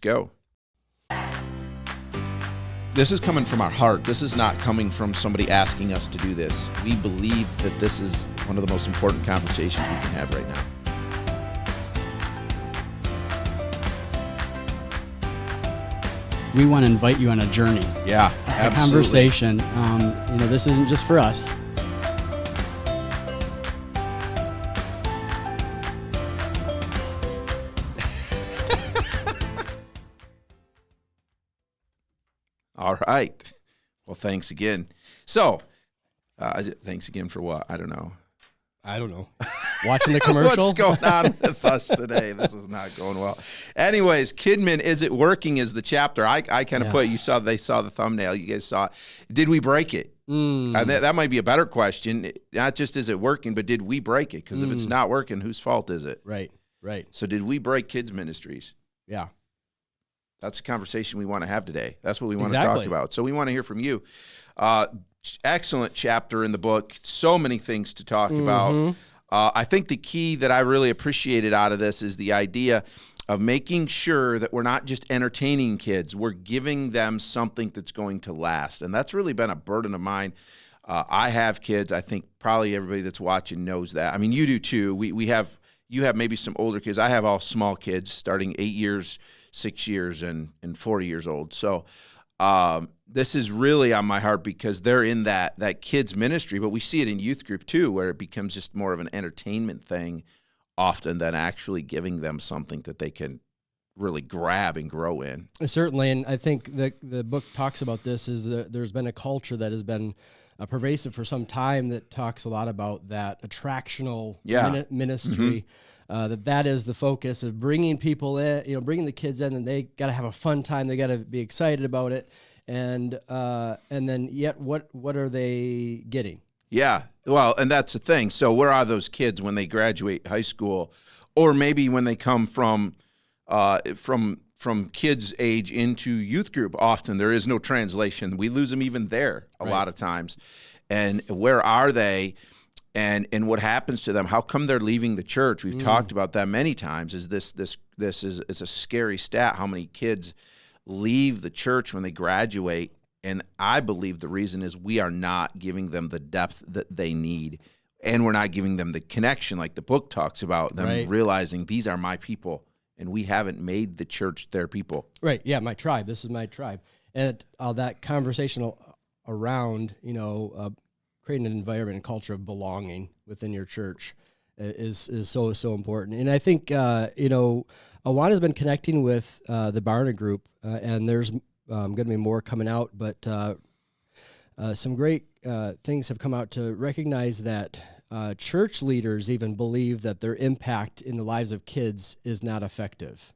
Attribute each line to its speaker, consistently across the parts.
Speaker 1: Let's go. This is coming from our heart. This is not coming from somebody asking us to do this. We believe that this is one of the most important conversations we can have right now.
Speaker 2: We want to invite you on a journey.
Speaker 1: Yeah,
Speaker 2: a
Speaker 1: absolutely.
Speaker 2: conversation. This isn't just for us.
Speaker 1: All right. Well, thanks again. So, thanks again for what? I don't know.
Speaker 2: Watching the commercial?
Speaker 1: What's going on with us today? This is not going well. Anyways, Kidman, is it working is the chapter. I kind of put, they saw the thumbnail. You guys saw it. Did we break it? That might be a better question. Not just is it working, but did we break it? Because if it's not working, whose fault is it?
Speaker 2: Right.
Speaker 1: So did we break Kids Ministries?
Speaker 2: Yeah.
Speaker 1: That's the conversation we want to have today. That's what we want to talk about. So we want to hear from you. Excellent chapter in the book. So many things to talk about. I think the key that I really appreciated out of this is the idea of making sure that we're not just entertaining kids. We're giving them something that's going to last. And that's really been a burden of mine. I have kids. I think probably everybody that's watching knows that. I mean, you do too. You have maybe some older kids. I have all small kids starting 8 years, 6 years, and 40 years old. So this is really on my heart because they're in that kids ministry, but we see it in youth group too, where it becomes just more of an entertainment thing often than actually giving them something that they can really grab and grow in.
Speaker 2: Certainly, and I think the book talks about this, is that there's been a culture that has been pervasive for some time that talks a lot about that attractional ministry. That is the focus of bringing people in, bringing the kids in, and they got to have a fun time. They got to be excited about it, and then yet what are they getting? Yeah,
Speaker 1: well, and that's the thing. So where are those kids when they graduate high school, or maybe when they come from kids' age into youth group? Often there is no translation. We lose them even there a lot of times. And where are they? And what happens to them? How come they're leaving the church? We've talked about that many times. It's a scary stat how many kids leave the church when they graduate. And I believe the reason is we are not giving them the depth that they need, and we're not giving them the connection like the book talks about, them realizing these are my people, and we haven't made the church their people.
Speaker 2: Right, yeah, my tribe. This is my tribe. And that conversational around, creating an environment and culture of belonging within your church is so important. And I think, Awana's been connecting with the Barna group, and there's going to be more coming out, but some great things have come out to recognize that church leaders even believe that their impact in the lives of kids is not effective.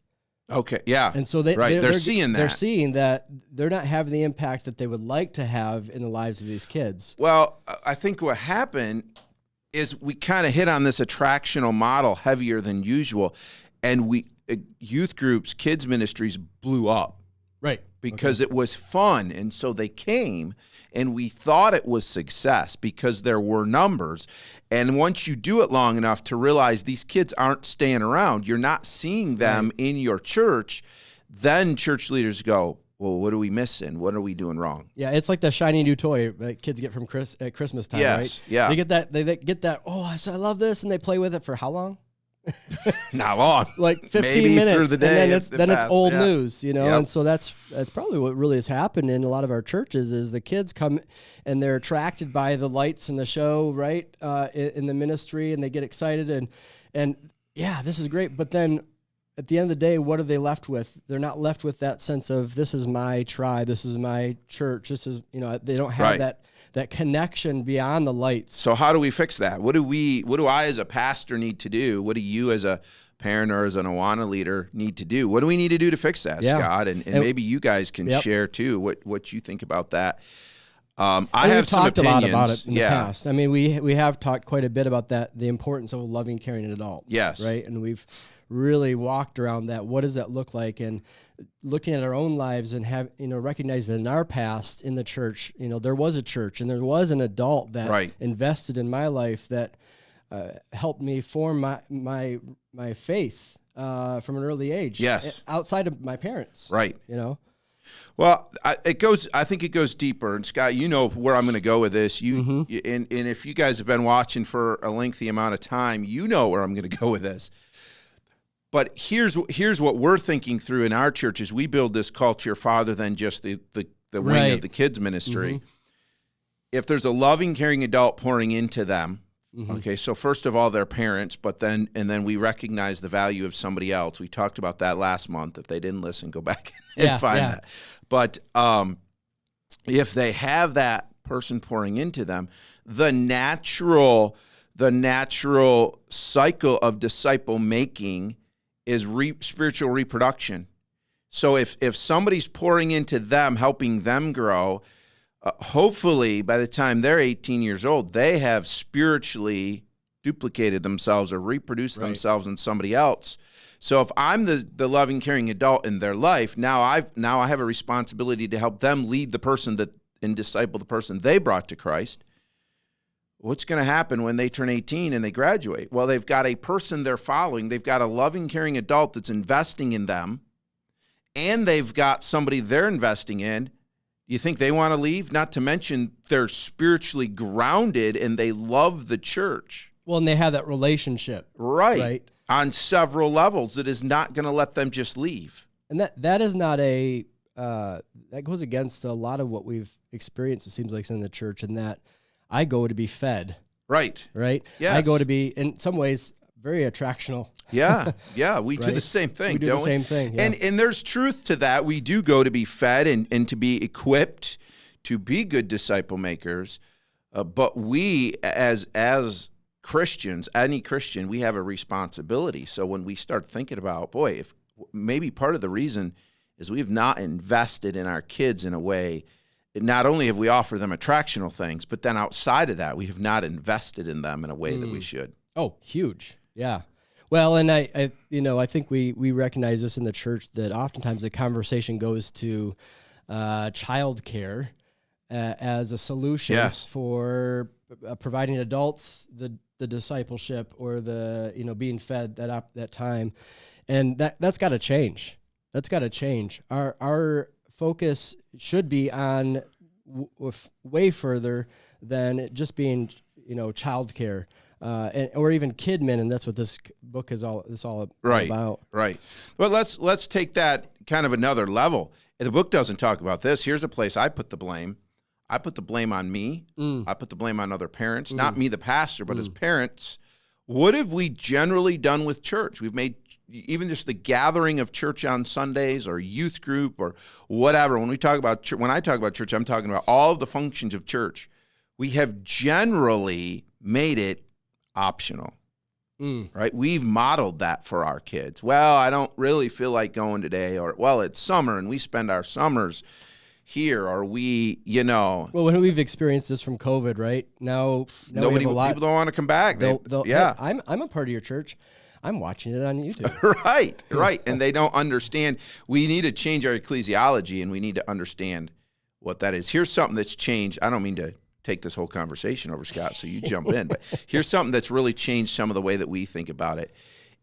Speaker 1: Okay, yeah.
Speaker 2: And so they're seeing that. They're seeing that they're not having the impact that they would like to have in the lives of these kids.
Speaker 1: Well, I think what happened is we kind of hit on this attractional model heavier than usual, and youth groups, kids ministries blew up.
Speaker 2: Right.
Speaker 1: Because it was fun, and so they came, and we thought it was success because there were numbers. And once you do it long enough to realize these kids aren't staying around, you're not seeing them in your church, then church leaders go, well, what are we missing? What are we doing wrong?
Speaker 2: Yeah, it's like the shiny new toy that kids get from at Christmas time, right?
Speaker 1: Yeah.
Speaker 2: They get that, I love this, and they play with it for how long?
Speaker 1: Not long,
Speaker 2: like 15
Speaker 1: Maybe
Speaker 2: minutes,
Speaker 1: through the day,
Speaker 2: and then it's old news,
Speaker 1: Yep.
Speaker 2: And so that's probably what really has happened in a lot of our churches is the kids come and they're attracted by the lights and the show, right, in the ministry, and they get excited and this is great. But then at the end of the day, what are they left with? They're not left with that sense of this is my tribe, this is my church, this is they don't have that connection beyond the lights.
Speaker 1: So how do we fix that? What do I as a pastor need to do? What do you as a parent or as an Awana leader need to do? What do we need to do to fix that, Scott? And maybe you guys can share too what you think about that. I have some opinions.
Speaker 2: Talked a lot about it in the past. I mean, we have talked quite a bit about that, the importance of a loving, caring adult.
Speaker 1: Yes.
Speaker 2: Right? And we've really walked around that. What does that look like? And looking at our own lives and recognize that in our past in the church, there was a church and there was an adult that invested in my life that helped me form my faith. from an early age.
Speaker 1: Yes.
Speaker 2: Outside of my parents.
Speaker 1: Right.
Speaker 2: You know?
Speaker 1: Well, I think it goes deeper. And Scott, you know where I'm going to go with this. And if you guys have been watching for a lengthy amount of time, you know where I'm going to go with this. But here's what we're thinking through in our church as we build this culture farther than just the wing of the kids ministry. If there's a loving, caring adult pouring into them, okay, so first of all, they're parents, but then we recognize the value of somebody else. We talked about that last month. If they didn't listen, go back and find that. But if they have that person pouring into them, the natural cycle of disciple making is spiritual reproduction. So if somebody's pouring into them, helping them grow, hopefully by the time they're 18 years old, they have spiritually duplicated themselves or reproduced themselves in somebody else. So if I'm the loving, caring adult in their life, now I have a responsibility to help them lead the person and disciple the person they brought to Christ. What's going to happen when they turn 18 and they graduate? Well, they've got a person they're following. They've got a loving, caring adult that's investing in them, and they've got somebody they're investing in. You think they want to leave? Not to mention they're spiritually grounded and they love the church.
Speaker 2: Well, and they have that relationship.
Speaker 1: Right. On several levels that is not going to let them just leave.
Speaker 2: And that is not that goes against a lot of what we've experienced, it seems like, in the church, in that I go to be fed.
Speaker 1: Right.
Speaker 2: Yes. I go to be, in some ways, very attractional.
Speaker 1: Yeah, we do the same thing,
Speaker 2: don't we? The same thing, yeah.
Speaker 1: And there's truth to that. We do go to be fed and to be equipped to be good disciple makers. But we, as Christians, any Christian, we have a responsibility. So when we start thinking about, if maybe part of the reason is we've not invested in our kids in a way. Not only have we offered them attractional things, but then outside of that, we have not invested in them in a way that we should.
Speaker 2: Oh, huge. Yeah. Well, and I think we recognize this in the church, that oftentimes the conversation goes to childcare as a solution for providing adults the discipleship or the being fed that time, and that's got to change. That's got to change. Our focus should be on way further than just being childcare. Or even kidmin, and that's what this book is all about.
Speaker 1: Right. Well, let's take that kind of another level. The book doesn't talk about this. Here's a place I put the blame. I put the blame on me. I put the blame on other parents, not me, the pastor, but as parents. What have we generally done with church? We've made even just the gathering of church on Sundays or youth group or whatever. When I talk about church, I'm talking about all of the functions of church. We have generally made it optional, right? We've modeled that for our kids. Well, I don't really feel like going today, or, well, it's summer and we spend our summers here, or we, Well,
Speaker 2: when we've experienced this from COVID, right? Now
Speaker 1: people don't want to come back.
Speaker 2: Hey, I'm a part of your church. I'm watching it on YouTube.
Speaker 1: Right. And they don't understand. We need to change our ecclesiology, and we need to understand what that is. Here's something that's changed. I don't mean to take this whole conversation over, Scott, so you jump in. But here's something that's really changed some of the way that we think about it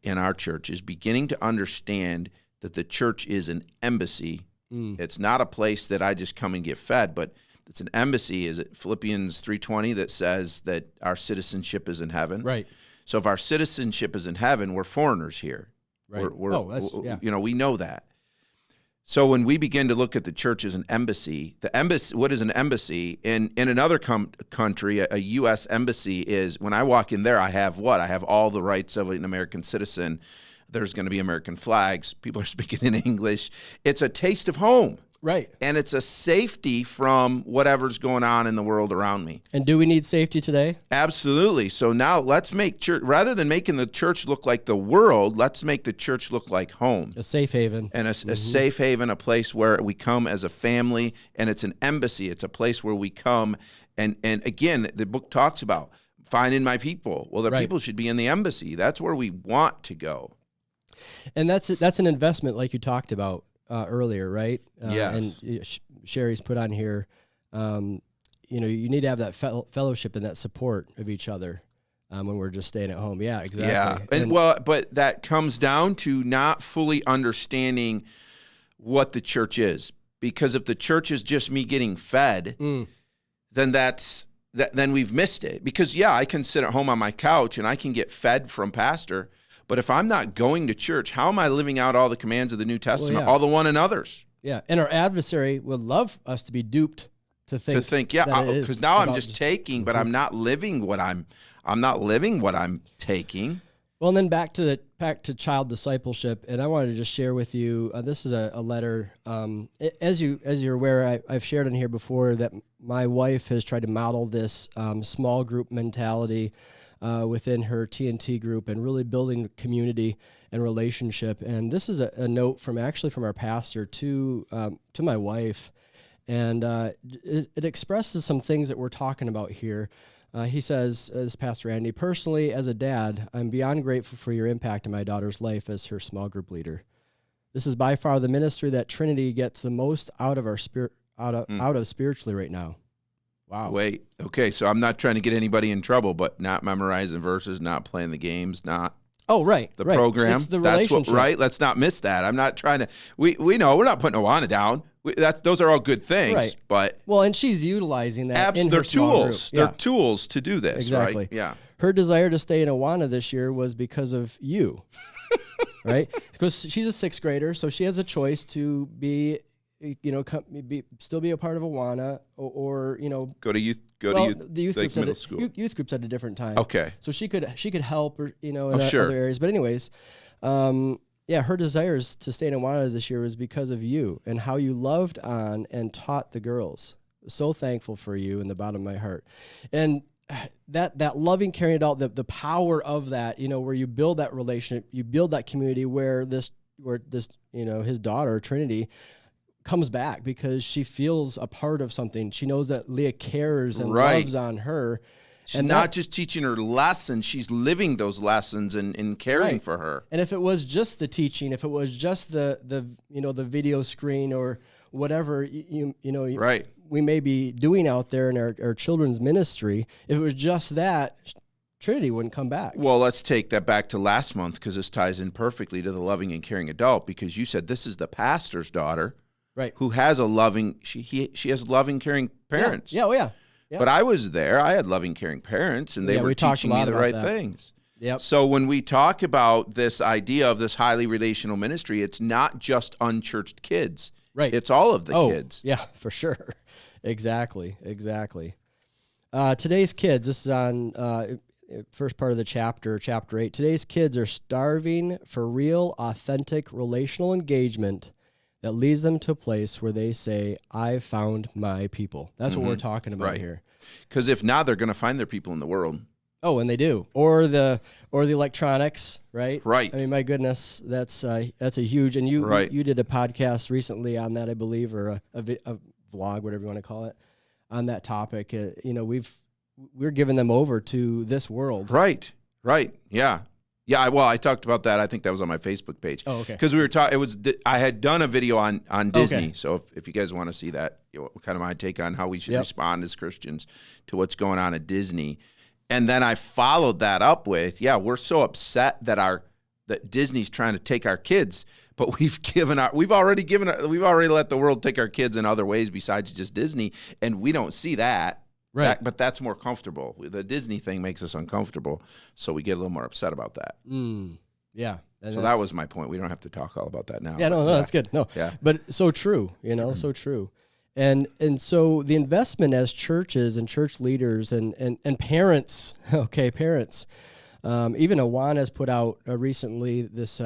Speaker 1: in our church, is beginning to understand that the church is an embassy. It's not a place that I just come and get fed, but it's an embassy. Is it Philippians 3:20 that says that our citizenship is in heaven?
Speaker 2: Right.
Speaker 1: So if our citizenship is in heaven, we're foreigners here.
Speaker 2: Right.
Speaker 1: We know that. So when we begin to look at the church as an embassy, what is an embassy? In another country, a U.S. embassy is, when I walk in there, I have what? I have all the rights of an American citizen. There's going to be American flags. People are speaking in English. It's a taste of home.
Speaker 2: Right.
Speaker 1: And it's a safety from whatever's going on in the world around me.
Speaker 2: And do we need safety today?
Speaker 1: Absolutely. So now let's make church, rather than making the church look like the world, let's make the church look like home.
Speaker 2: A safe haven.
Speaker 1: And a safe haven, a place where we come as a family, and it's an embassy. It's a place where we come. And again, the book talks about finding my people. Well, the people should be in the embassy. That's where we want to go. And
Speaker 2: that's an investment, like you talked about earlier, right?
Speaker 1: Yes.
Speaker 2: And Sherry's put on here, you need to have that fellowship and that support of each other. when we're just staying at home. Yeah, exactly.
Speaker 1: Yeah, but that comes down to not fully understanding what the church is. Because if the church is just me getting fed, then then we've missed it. Because I can sit at home on my couch and I can get fed from pastor, but if I'm not going to church, how am I living out all the commands of the New Testament, all the one anotherers?
Speaker 2: Yeah, and our adversary would love us to be duped to think
Speaker 1: because now I'm just taking, but I'm not living what I'm taking.
Speaker 2: Well, and then back to child discipleship, and I wanted to just share with you. This is a letter. As you're aware, I've shared in here before that my wife has tried to model this small group mentality within her TNT group, and really building community and relationship. And this is a note from our pastor to my wife. And it expresses some things that we're talking about here. He says, as Pastor Andy, personally, as a dad, I'm beyond grateful for your impact in my daughter's life as her small group leader. This is by far the ministry that Trinity gets the most out of spiritually right now. Wow.
Speaker 1: Wait. Okay, so I'm not trying to get anybody in trouble, but not memorizing verses, not playing the games, not...
Speaker 2: Oh, right.
Speaker 1: The program. It's the relationship. That's what, right? Let's not miss that. I'm not trying to... We know we're not putting Awana down. Those are all good things,
Speaker 2: right.
Speaker 1: But...
Speaker 2: Well, and she's utilizing that in
Speaker 1: they're
Speaker 2: her small group.
Speaker 1: They're tools to do this,
Speaker 2: exactly.
Speaker 1: Right? Yeah.
Speaker 2: Her desire to stay in Awana this year was because of you, right? Because she's a 6th grader, so she has a choice to be... still be a part of Awana, or
Speaker 1: go to youth.
Speaker 2: The youth
Speaker 1: like
Speaker 2: groups
Speaker 1: middle school.
Speaker 2: Youth groups at a different time.
Speaker 1: Okay.
Speaker 2: So she could help, or in other areas. But anyways, her desires to stay in Awana this year was because of you and how you loved on and taught the girls. So thankful for you in the bottom of my heart, and that loving, caring adult, the power of that, where you build that relationship, you build that community where this his daughter Trinity comes back because she feels a part of something. She knows that Leah cares and loves on her.
Speaker 1: She's not just teaching her lessons, she's living those lessons and caring for her.
Speaker 2: And if it was just the teaching, if it was just the video screen or whatever we may be doing out there in our children's ministry, if it was just that, Trinity wouldn't come back.
Speaker 1: Well, let's take that back to last month, because this ties in perfectly to the loving and caring adult, because you said this is the pastor's daughter.
Speaker 2: Right.
Speaker 1: Who has a loving, she has loving, caring parents.
Speaker 2: Yeah.
Speaker 1: But I was there. I had loving, caring parents, and they were teaching me the right things.
Speaker 2: Yep.
Speaker 1: So when we talk about this idea of this highly relational ministry, it's not just unchurched kids.
Speaker 2: Right.
Speaker 1: It's all of the kids.
Speaker 2: Yeah, for sure. Exactly. Today's kids, this is on first part of the chapter 8. Today's kids are starving for real, authentic relational engagement that leads them to a place where they say, I found my people. That's what we're talking about here.
Speaker 1: Because if not, they're going to find their people in the world.
Speaker 2: Oh, and they do. Or the electronics, right?
Speaker 1: Right.
Speaker 2: I mean, my goodness, that's a huge, and you did a podcast recently on that, I believe, or a vlog, whatever you want to call it, on that topic. We're giving them over to this world.
Speaker 1: Right. Yeah. Yeah, well, I talked about that. I think that was on my Facebook page.
Speaker 2: Oh, okay.
Speaker 1: Because we were talking. I had done a video on Disney. Okay. So if you guys want to see that, kind of my take on how we should respond as Christians to what's going on at Disney, and then I followed that up with, we're so upset that Disney's trying to take our kids, but we've already let the world take our kids in other ways besides just Disney, and we don't see that.
Speaker 2: Right.
Speaker 1: But that's more comfortable. The Disney thing makes us uncomfortable, so we get a little more upset about that.
Speaker 2: Yeah.
Speaker 1: So that was my point. We don't have to talk all about that now.
Speaker 2: Yeah, no, that's good. No.
Speaker 1: Yeah.
Speaker 2: But so true, so true. And so the investment as churches and church leaders and parents, parents, even Awana has put out recently this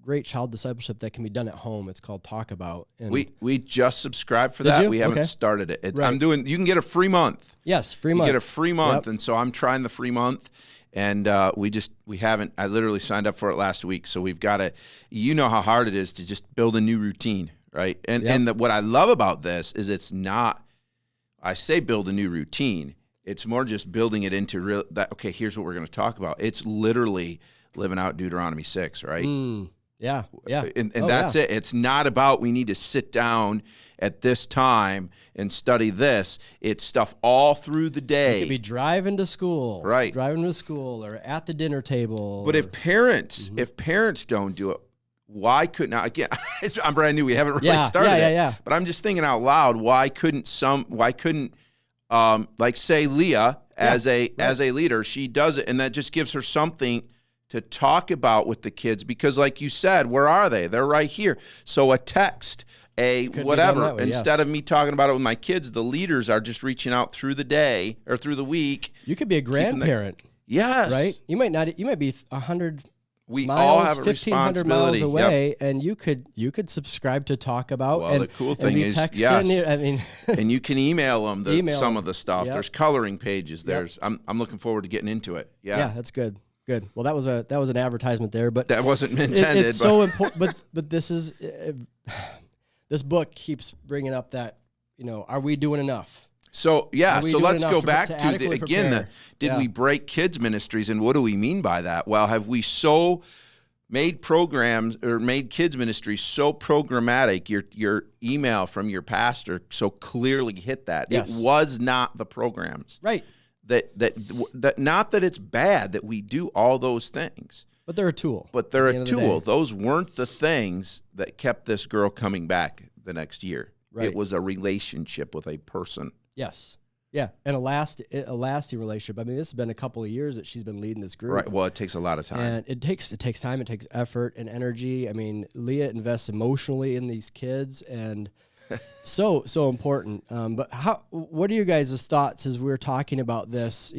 Speaker 2: great child discipleship that can be done at home. It's called Talk About. And
Speaker 1: we just subscribed for that. We haven't started it.
Speaker 2: Right.
Speaker 1: You can get a free month.
Speaker 2: Yes, free month.
Speaker 1: You get a free month. Yep. And so I'm trying the free month. And we haven't, I literally signed up for it last week. So we've got to, how hard it is to just build a new routine, right? And what I love about this is it's not, I say build a new routine. It's more just building it into here's what we're going to talk about. It's literally living out Deuteronomy 6, right?
Speaker 2: Yeah. Yeah.
Speaker 1: And that's it. It's not about we need to sit down at this time and study this. It's stuff all through the day.
Speaker 2: You could be driving to school.
Speaker 1: Right.
Speaker 2: Driving to school or at the dinner table.
Speaker 1: But if parents don't do it, why couldn't I? Again, I'm brand new. We haven't really started it. But I'm just thinking out loud, why couldn't like say Leah as a leader, she does it, and that just gives her something to talk about with the kids, because like you said, where are they? They're right here. So a text, whatever, instead of me talking about it with my kids, the leaders are just reaching out through the day or through the week.
Speaker 2: You could be a grandparent.
Speaker 1: Yes.
Speaker 2: Right? You might be 100
Speaker 1: we
Speaker 2: miles,
Speaker 1: all have a
Speaker 2: 1,500 miles away, and you could subscribe to talk about.
Speaker 1: Well, the cool thing is, and you can email them some of the stuff. There's coloring pages. I'm looking forward to getting into it.
Speaker 2: Yeah, that's good. Good. Well, that was an advertisement there, but
Speaker 1: that wasn't intended.
Speaker 2: It's so important. But this is this book keeps bringing up that, are we doing enough?
Speaker 1: So so let's go back to did we break kids ministries, and what do we mean by that? Well, have we so made programs or made kids ministries so programmatic? Your email from your pastor so clearly hit that. Yes. It was not the programs,
Speaker 2: right?
Speaker 1: That not that it's bad that we do all those things,
Speaker 2: but they're a tool.
Speaker 1: But they're a tool. Those weren't the things that kept this girl coming back the next year. Right. It was a relationship with a person.
Speaker 2: Yes. Yeah, and a lasting relationship. I mean, this has been a couple of years that she's been leading this group.
Speaker 1: Right. Well, it takes a lot of time.
Speaker 2: And it takes time. It takes effort and energy. I mean, Leah invests emotionally in these kids, and so important. But what are your guys' thoughts as we're talking about this?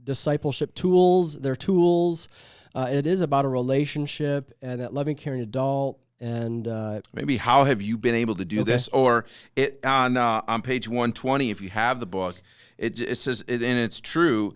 Speaker 2: Discipleship tools. They're tools. It is about a relationship and that loving, caring adult. And
Speaker 1: maybe how have you been able to do this? Or it on page 120, if you have the book, it says, and it's true,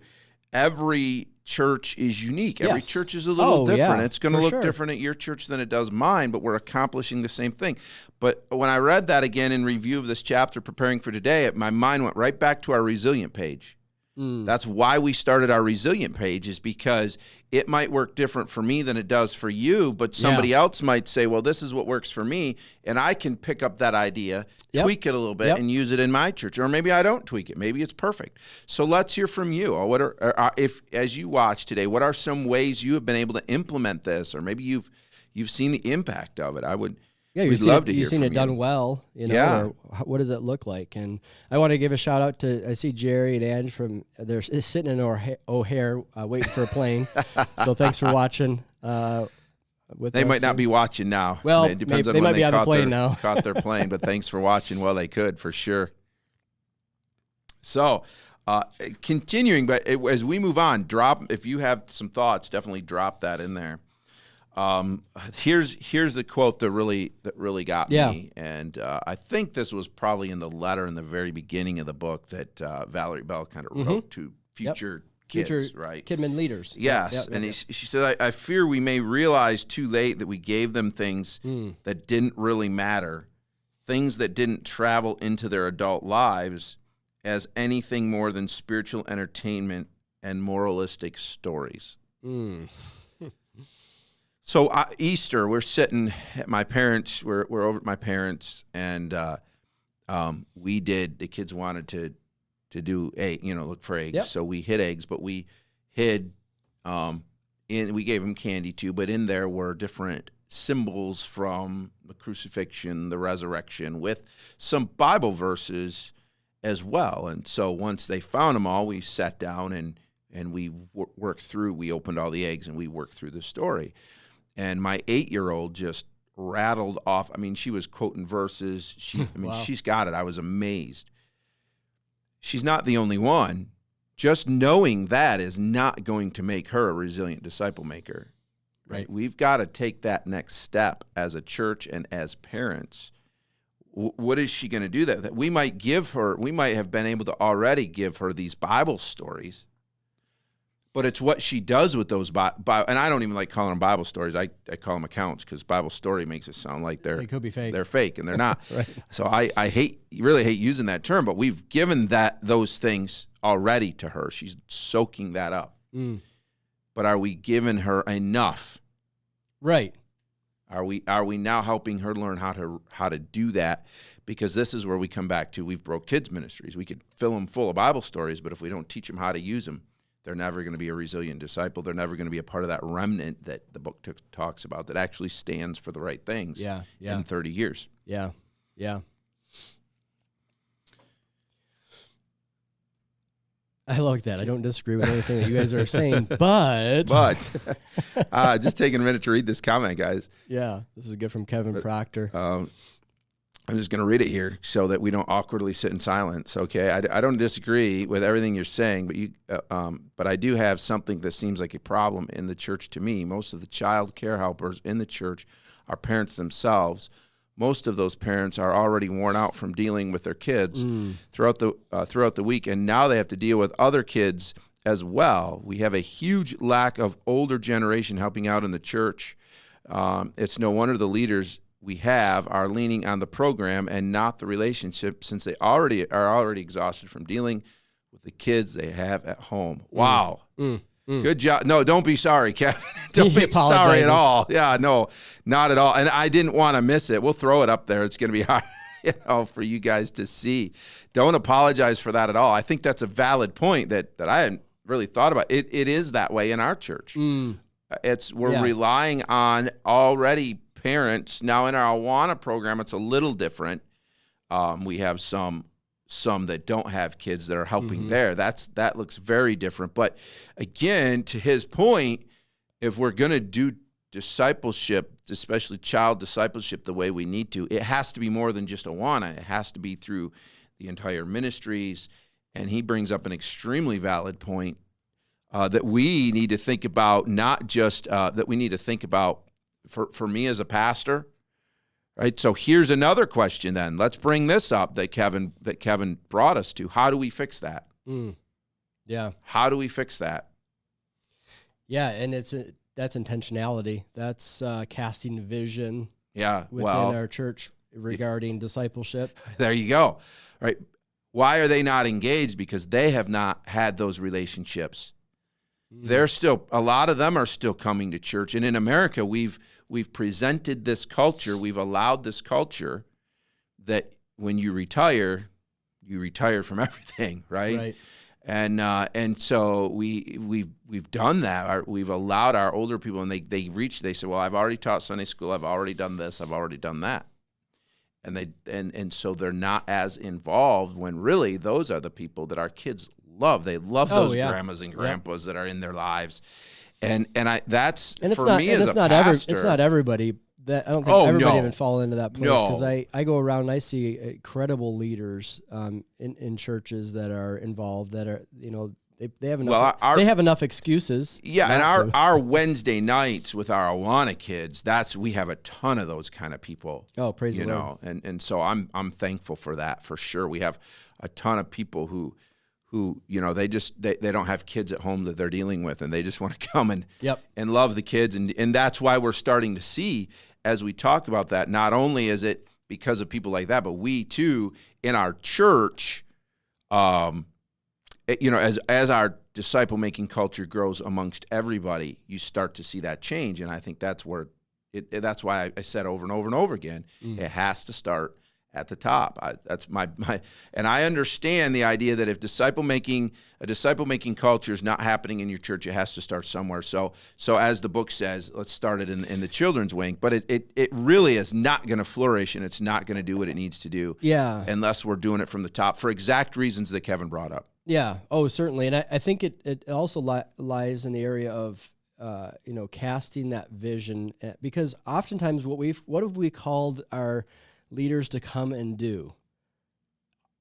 Speaker 1: every church is unique. Every church is a little different. It's going to look different at your church than it does mine, but we're accomplishing the same thing. But when I read that again in review of this chapter, preparing for today, my mind went right back to our resilient page. That's why we started our resilient page, is because it might work different for me than it does for you, but somebody else might say, well, this is what works for me, and I can pick up that idea, tweak it a little bit, and use it in my church. Or maybe I don't tweak it. Maybe it's perfect. So let's hear from you. If as you watch today, what are some ways you have been able to implement this, or maybe you've seen the impact of it? We'd love to hear from you.
Speaker 2: You've seen it done well, or what does it look like? And I want to give a shout out to, I see Jerry and Ange they're sitting in O'Hare waiting for a plane. So thanks for watching.
Speaker 1: They might not be watching now.
Speaker 2: Well,
Speaker 1: it depends on
Speaker 2: they
Speaker 1: when
Speaker 2: might be on the plane now.
Speaker 1: Caught their plane, but thanks for watching while they could, for sure. So continuing, but as we move on, if you have some thoughts, definitely drop that in there. Here's the quote that really got me, and I think this was probably in the letter in the very beginning of the book that Valerie Bell kind of wrote to future kids, right?
Speaker 2: Kidmin leaders.
Speaker 1: Yes, she said, I fear we may realize too late that we gave them things that didn't really matter, things that didn't travel into their adult lives as anything more than spiritual entertainment and moralistic stories. So Easter, we're sitting at my parents. We're over at my parents, and the kids wanted to do look for eggs. Yep. So we hid eggs, but we hid we gave them candy too. But in there were different symbols from the crucifixion, the resurrection, with some Bible verses as well. And so once they found them all, we sat down and we worked through. We opened all the eggs and we worked through the story. And my 8-year-old just rattled off. I mean, she was quoting verses. Wow. She's got it. I was amazed. She's not the only one. Just knowing that is not going to make her a resilient disciple maker. Right? We've got to take that next step as a church and as parents. What is she going to do that we might give her? We might have been able to already give her these Bible stories. But it's what she does with those, and I don't even like calling them Bible stories. I call them accounts, because Bible story makes it sound like they
Speaker 2: could be fake.
Speaker 1: They're fake, and they're not.
Speaker 2: Right.
Speaker 1: So I really hate using that term, but we've given those things already to her. She's soaking that up. But are we giving her enough
Speaker 2: Right.
Speaker 1: Are we now helping her learn how to do that? Because this is where we come back to, we've broke kids ministries. We could fill them full of Bible stories, but if we don't teach them how to use them, they're never going to be a resilient disciple. They're never going to be a part of that remnant that the book talks about that actually stands for the right things in 30 years.
Speaker 2: Yeah. I like that. I don't disagree with anything that you guys are saying, but
Speaker 1: just taking a minute to read this comment, guys.
Speaker 2: Yeah, this is good from Kevin Proctor.
Speaker 1: I'm just going to read it here so that we don't awkwardly sit in silence. Okay, I don't disagree with everything you're saying, but I do have something that seems like a problem in the church to me. Most of the child care helpers in the church are parents themselves. Most of those parents are already worn out from dealing with their kids throughout the week, and now they have to deal with other kids as well. We have a huge lack of older generation helping out in the church. It's no wonder the leaders we have are leaning on the program and not the relationship, since they are already exhausted from dealing with the kids they have at home. Wow. Good job. No, don't be sorry, Kevin. Don't be sorry at all. Yeah, no, not at all. And I didn't want to miss it. We'll throw it up there. It's going to be hard, for you guys to see. Don't apologize for that at all. I think that's a valid point that I hadn't really thought about. It is that way in our church. We're relying on already parents. Now in our Awana program, it's a little different. We have some that don't have kids that are helping there. That looks very different. But again, to his point, if we're going to do discipleship, especially child discipleship, the way we need to, it has to be more than just Awana. It has to be through the entire ministries. And he brings up an extremely valid point that we need to think about, not just that we need to think about for me as a pastor. Right. So here's another question then. Let's bring this up that Kevin brought us to. How do we fix that?
Speaker 2: Yeah.
Speaker 1: How do we fix that?
Speaker 2: Yeah, and that's intentionality. That's casting vision.
Speaker 1: Yeah.
Speaker 2: Within our church regarding discipleship.
Speaker 1: There you go. Right. Why are they not engaged? Because they have not had those relationships. They're still, a lot of them are still coming to church. And in America, we've presented this culture, we've allowed this culture that when you retire from everything, right? And so we've done that. We've allowed our older people, and they say, well, I've already taught Sunday school, I've already done this, I've already done that. And so they're not as involved, when really those are the people that our kids love. They love those grandmas and grandpas that are in their lives. And that's, and for me as a pastor.
Speaker 2: It's not everybody. That I don't think everybody even fall into that place, because I go around and I see incredible leaders in churches that are involved, that are, they have enough, they have enough excuses.
Speaker 1: Yeah, and our Wednesday nights with our Awana kids, we have a ton of those kind of people.
Speaker 2: Oh, praise the Lord.
Speaker 1: And so I'm thankful for that, for sure. We have a ton of people who they don't have kids at home that they're dealing with, and they just want to come and love the kids, and that's why we're starting to see, as we talk about that, not only is it because of people like that, but we too in our church, as our disciple making culture grows amongst everybody, you start to see that change, and I think that's where that's why I said over and over and over again, it has to start at the top. That's my, and I understand the idea that if a disciple making culture is not happening in your church, it has to start somewhere. So as the book says, let's start it in the children's wing. But it really is not going to flourish, and it's not going to do what it needs to do.
Speaker 2: Yeah.
Speaker 1: Unless we're doing it from the top, for exact reasons that Kevin brought up.
Speaker 2: Yeah. Oh, certainly. And I think it also lies in the area of casting that vision, because oftentimes what have we called our leaders to come and do,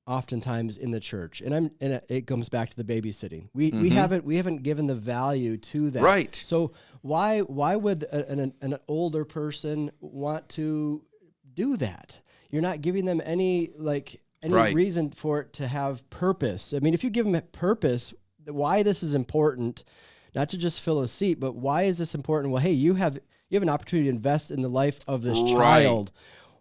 Speaker 2: oftentimes in the church, and it comes back to the babysitting. We haven't given the value to that.
Speaker 1: Right.
Speaker 2: So why would an older person want to do that? You're not giving them any reason for it to have purpose. I mean, if you give them purpose, why this is important, not to just fill a seat, but why is this important? Well, hey, you have an opportunity to invest in the life of this child.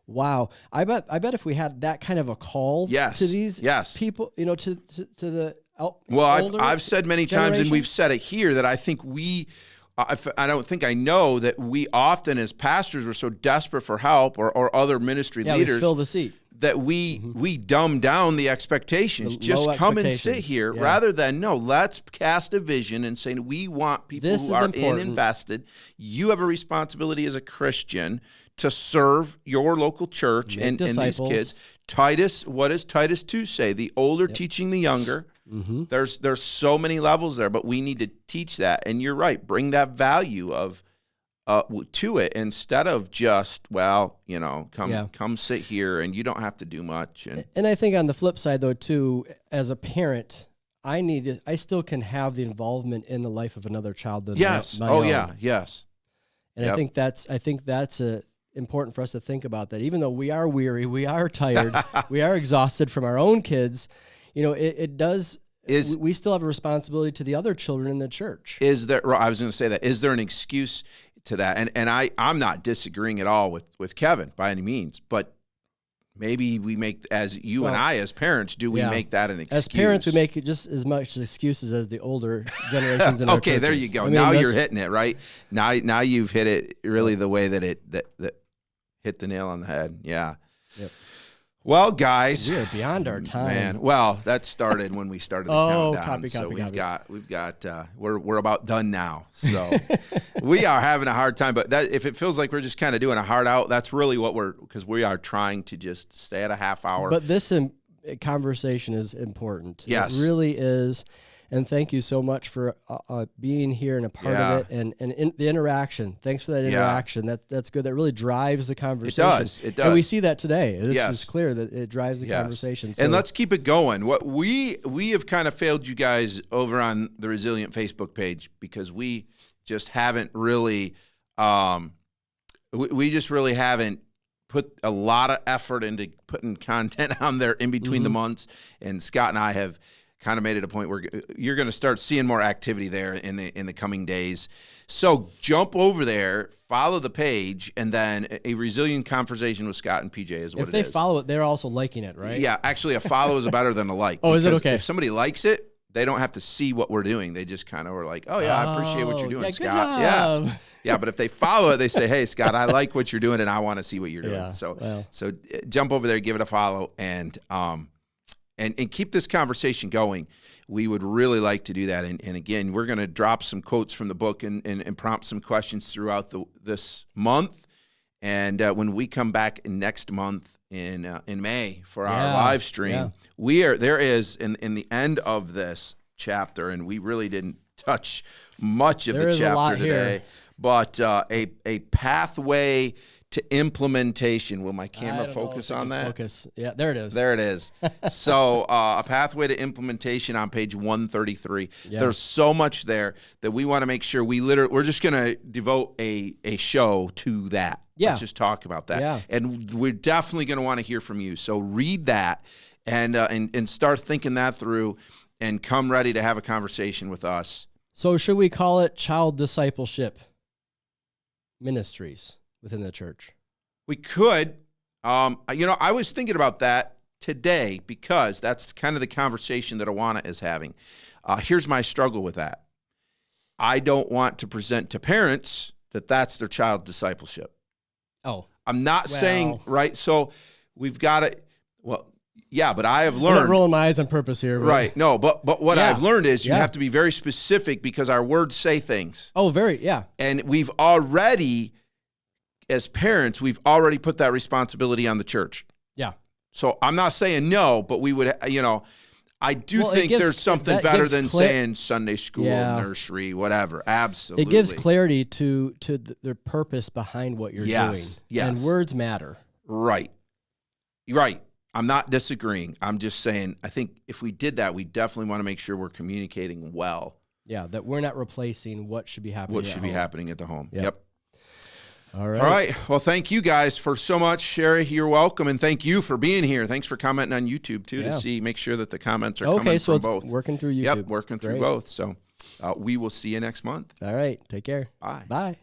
Speaker 2: Wow. I bet if we had that kind of a call to these people, to the older
Speaker 1: I've said many times, and we've said it here, that I think we I don't think I know that we often as pastors were so desperate for help or other ministry leaders.
Speaker 2: We fill the seat.
Speaker 1: That we dumb down the expectations. Just come and sit here rather than, no, let's cast a vision and say we want people who are invested. You have a responsibility as a Christian to serve your local church and these kids. Titus, what does Titus 2 say? The older teaching the younger. Mm-hmm. There's so many levels there, but we need to teach that. And you're right, bring that value of to it instead of just, come sit here and you don't have to do much.
Speaker 2: And I think on the flip side though too, as a parent, I still can have the involvement in the life of another child than my own.
Speaker 1: Yes.
Speaker 2: And I think that's important for us to think about that. Even though we are weary, we are tired, we are exhausted from our own kids, we still have a responsibility to the other children in the church.
Speaker 1: I was going to say that. Is there an excuse to that? And I'm not disagreeing at all with Kevin by any means, but maybe we make, as you and I as parents, we make that an excuse?
Speaker 2: As parents, we make it just as much excuses as the older generations in our churches.
Speaker 1: Okay, there you go. Now you're hitting it, right? Now you've hit it really the way that hit the nail on the head. Yeah. Yep. Well, guys,
Speaker 2: we are beyond our time,
Speaker 1: man. Well, that started when we started the countdown. We're about done now. So we are having a hard time. But if it feels like we're just kind of doing a hard out, that's really because we are trying to just stay at a half hour.
Speaker 2: But this conversation is important.
Speaker 1: Yes,
Speaker 2: it really is. And thank you so much for being here and a part of it, and the interaction. Thanks for that interaction. That's good. That really drives the conversation.
Speaker 1: It does.
Speaker 2: And we see that today. It's clear that it drives the conversation.
Speaker 1: So, and let's keep it going. What we have kind of failed you guys over on the Resilient Facebook page because we just haven't really, we just really haven't put a lot of effort into putting content on there in between the months. And Scott and I have kind of made it a point where you're going to start seeing more activity there in the coming days. So jump over there, follow the page, and then a Resilient Conversation with Scott and PJ is what it is.
Speaker 2: If they follow it, they're also liking it, right?
Speaker 1: Yeah, actually a follow is better than a like.
Speaker 2: Oh, is it okay?
Speaker 1: If somebody likes it, they don't have to see what we're doing. They just kind of are like, oh, yeah, I appreciate what you're doing, Scott.
Speaker 2: Good job.
Speaker 1: Yeah, but if they follow it, they say, hey, Scott, I like what you're doing, and I want to see what you're doing. So jump over there, give it a follow, and keep this conversation going. We would really like to do that. And again, we're going to drop some quotes from the book and prompt some questions throughout this month. And when we come back next month in May for our live stream, there is in the end of this chapter, and we really didn't touch much of the chapter today, but a pathway to implementation. Will my camera focus on that?
Speaker 2: Focus. Yeah, there it is.
Speaker 1: There it is. So a pathway to implementation on page 133. Yeah. There's so much there that we want to make sure we're just going to devote a show to that.
Speaker 2: Yeah.
Speaker 1: Let's just talk about that. Yeah. And we're definitely going to want to hear from you. So read that and start thinking that through and come ready to have a conversation with us.
Speaker 2: So should we call it Child Discipleship Ministries within the church?
Speaker 1: We could. I was thinking about that today because that's kind of the conversation that Awana is having. Here's my struggle with that. I don't want to present to parents that that's their child discipleship.
Speaker 2: Oh.
Speaker 1: I'm not saying, right? So we've got to, but I have learned.
Speaker 2: I'm not rolling my eyes on purpose here. But.
Speaker 1: Right. No, but what I've learned is you have to be very specific because our words say things.
Speaker 2: Oh, yeah.
Speaker 1: And we've already, as parents, we've already put that responsibility on the church.
Speaker 2: Yeah.
Speaker 1: So I'm not saying no, but we would, I do think there's something better than saying Sunday school, nursery, whatever. Absolutely.
Speaker 2: It gives clarity to the purpose behind what you're doing.
Speaker 1: Yes.
Speaker 2: And words matter.
Speaker 1: Right. Right. I'm not disagreeing. I'm just saying, I think if we did that, we definitely want to make sure we're communicating well.
Speaker 2: Yeah, that we're not replacing what should be happening
Speaker 1: happening at the home. Yep.
Speaker 2: All right.
Speaker 1: All right. Well, thank you guys for so much. Sherry, you're welcome. And thank you for being here. Thanks for commenting on YouTube, too, to make sure that the comments are coming from both.
Speaker 2: Okay, so it's working through YouTube.
Speaker 1: Yep, working through both. So we will see you next month.
Speaker 2: All right. Take care.
Speaker 1: Bye.
Speaker 2: Bye.